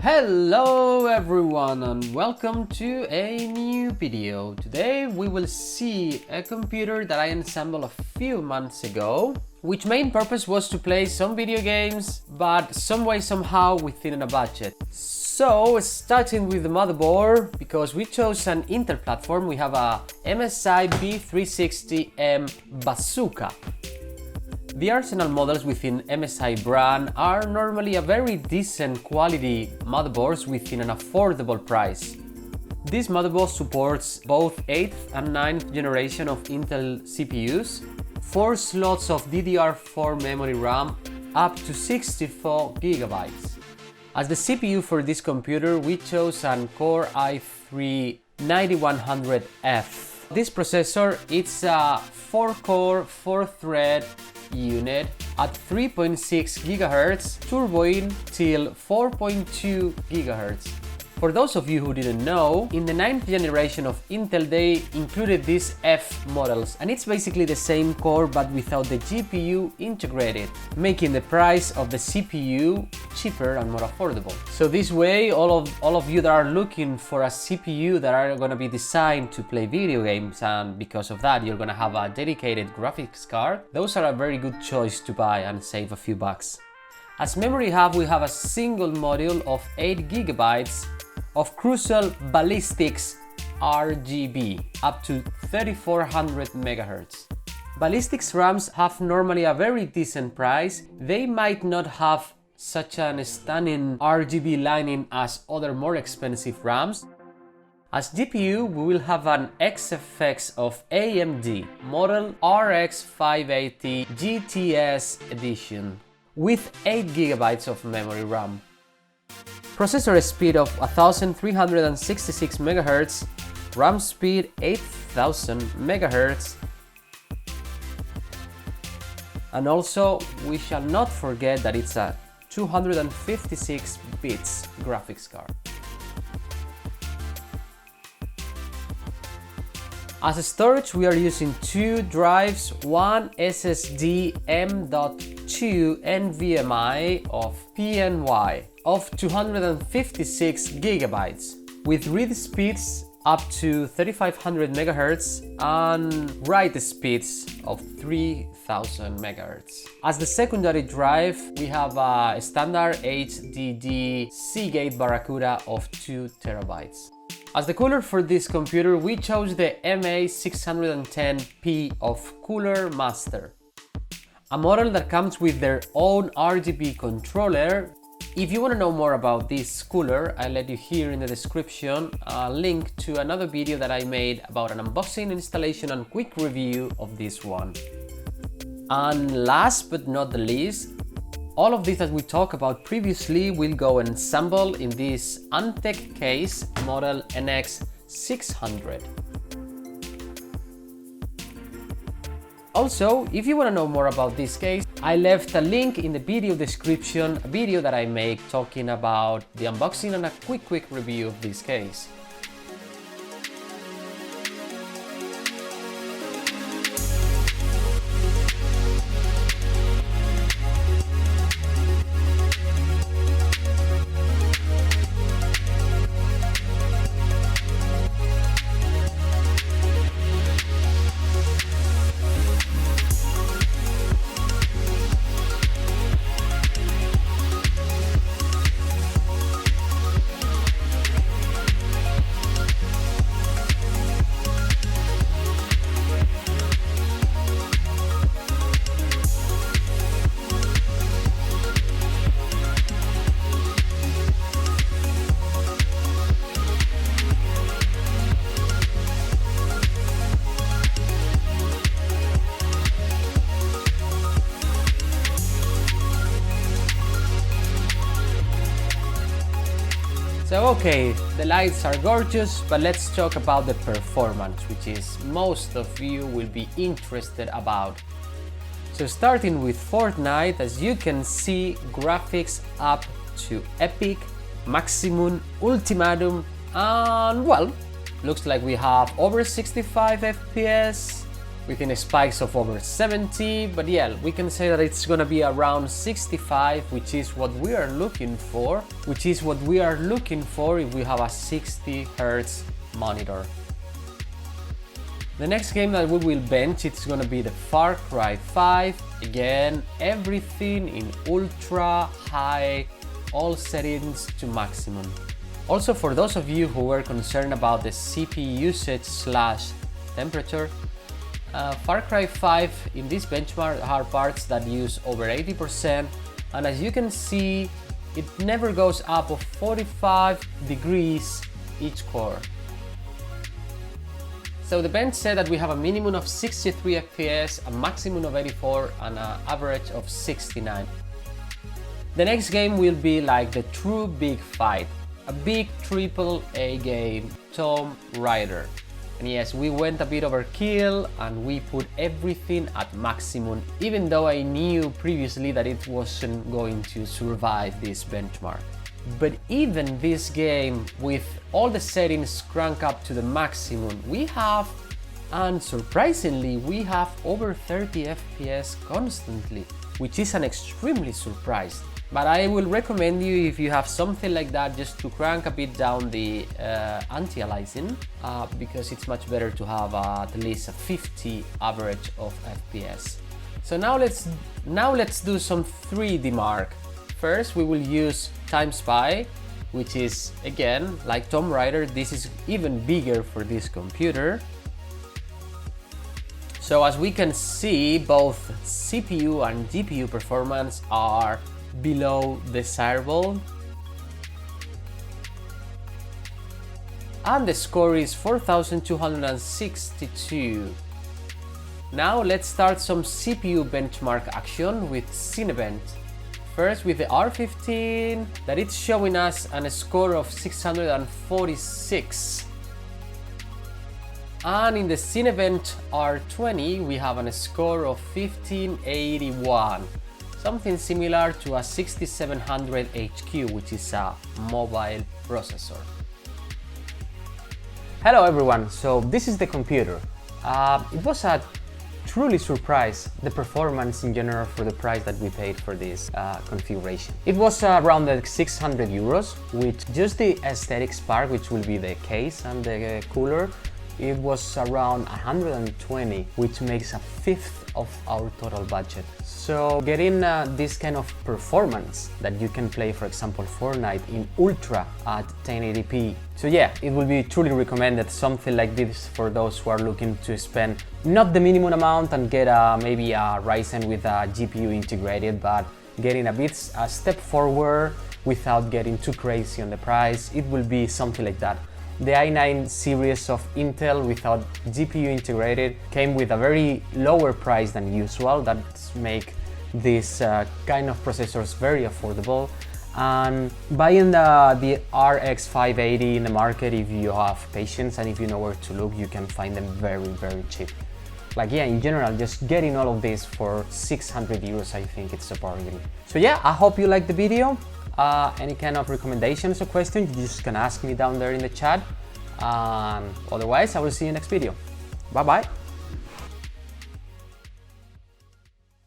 Hello everyone and welcome to a new video. Today we will see a computer that I assembled a few months ago, which main purpose was to play some video games, but some way somehow within a budget. So starting with the motherboard, because we chose an Intel platform, we have a MSI B360M Bazooka. The Arsenal models within MSI brand are normally a very decent quality motherboards within an affordable price. This motherboard supports both 8th and 9th generation of Intel CPUs, 4 slots of DDR4 memory RAM up to 64 GB. As the CPU for this computer, we chose an Core i3 9100F. This processor, it's a 4-core, 4-thread unit at 3.6 GHz, turboing till 4.2 GHz. For those of you who didn't know, in the 9th generation of Intel they included these F models, and it's basically the same core but without the GPU integrated, making the price of the CPU cheaper and more affordable. So this way all of you that are looking for a CPU that are gonna be designed to play video games, and because of that you're gonna have a dedicated graphics card, those are a very good choice to buy and save a few bucks. As memory hub we have a single module of 8 GB of crucial Ballistix a-rgb up to 3400 MHz. Ballistix RAMs have normally a very decent price. They might not have such an stunning RGB lining as other more expensive RAMs. As GPU we will have an XFX of AMD model RX 580 GTS edition with 8 GB of memory RAM. Processor speed of 1366 MHz, RAM speed 8000 MHz, and also we shall not forget that it's a 256 bits graphics card. As a storage we are using 2 drives, one SSD M.2 NVMe of PNY of 256 GB with read speeds up to 3500 MHz and write speeds of 3000 MHz. As the secondary drive we have a standard HHD Seagate Barracuda of 2 TB. As the cooler for this computer we chose the MA610P of Cooler Master, a model that comes with their own RGB controller. If you want to know more about this cooler, I'll let you here in the description a link to another video that I made about an unboxing, installation and quick review of this one. And last but not the least, all of this that we talked about previously will go ensemble in this Antec case model NX600. Also, if you want to know more about this case, I left a link in the video description, a video that I make talking about the unboxing and a quick review of this case. So okay, the lights are gorgeous, but let's talk about the performance, which is most of you will be interested about. So starting with Fortnite, as you can see, graphics up to Epic, Maximum, Ultimatum, and well, looks like we have over 65 FPS, within spikes of over 70, but yeah, we can say that it's gonna be around 65, which is what we are looking for, if we have a 60 Hz monitor. The next game that we will bench, it's gonna be the Far Cry 5. Again, everything in ultra high, all settings to maximum. Also, for those of you who were concerned about the CPU usage / temperature, Far Cry 5 in this benchmark are parts that use over 80%, and as you can see, it never goes up of 45 degrees each core. So the bench said that we have a minimum of 63 FPS, a maximum of 84, and an average of 69. The next game will be like the true big fight, a big AAA game, Tomb Raider. And yes, we went a bit overkill and we put everything at maximum, even though I knew previously that it wasn't going to survive this benchmark. But even this game, with all the settings cranked up to the maximum, we have, and surprisingly, we have over 30 FPS constantly, which is an extremely surprise. But I will recommend you, if you have something like that, just to crank a bit down the anti-aliasing, because it's much better to have at least a 50 average of FPS. So now let's do some 3D mark. First, we will use Time Spy, which is, again, like Tomb Raider, this is even bigger for this computer. So as we can see, both CPU and GPU performance are below desirable. And the score is 4262. Now let's start some CPU benchmark action with Cinebench. First with the R15, that it's showing us a score of 646. And in the Cinebench R20 we have a score of 1581. Something similar to a 6700 HQ, which is a mobile processor. Hello everyone, so this is the computer. It was a truly surprise, the performance in general for the price that we paid for this configuration. It was around the 600 euros, with just the aesthetics part, which will be the case and the cooler. It was around 120, which makes a fifth of our total budget. So getting this kind of performance that you can play, for example, Fortnite in Ultra at 1080p. So yeah, it will be truly recommended, something like this for those who are looking to spend not the minimum amount and get maybe a Ryzen with a GPU integrated, but getting a step forward without getting too crazy on the price. It will be something like that. The i9 series of Intel without GPU integrated came with a very lower price than usual. That make these kind of processors very affordable. And buying the RX 580 in the market, if you have patience and if you know where to look, you can find them very, very cheap. Like yeah, in general, just getting all of this for 600 euros, I think it's a bargain. So yeah, I hope you liked the video. Any kind of recommendations or questions, you just can ask me down there in the chat. Otherwise, I will see you next video. Bye bye.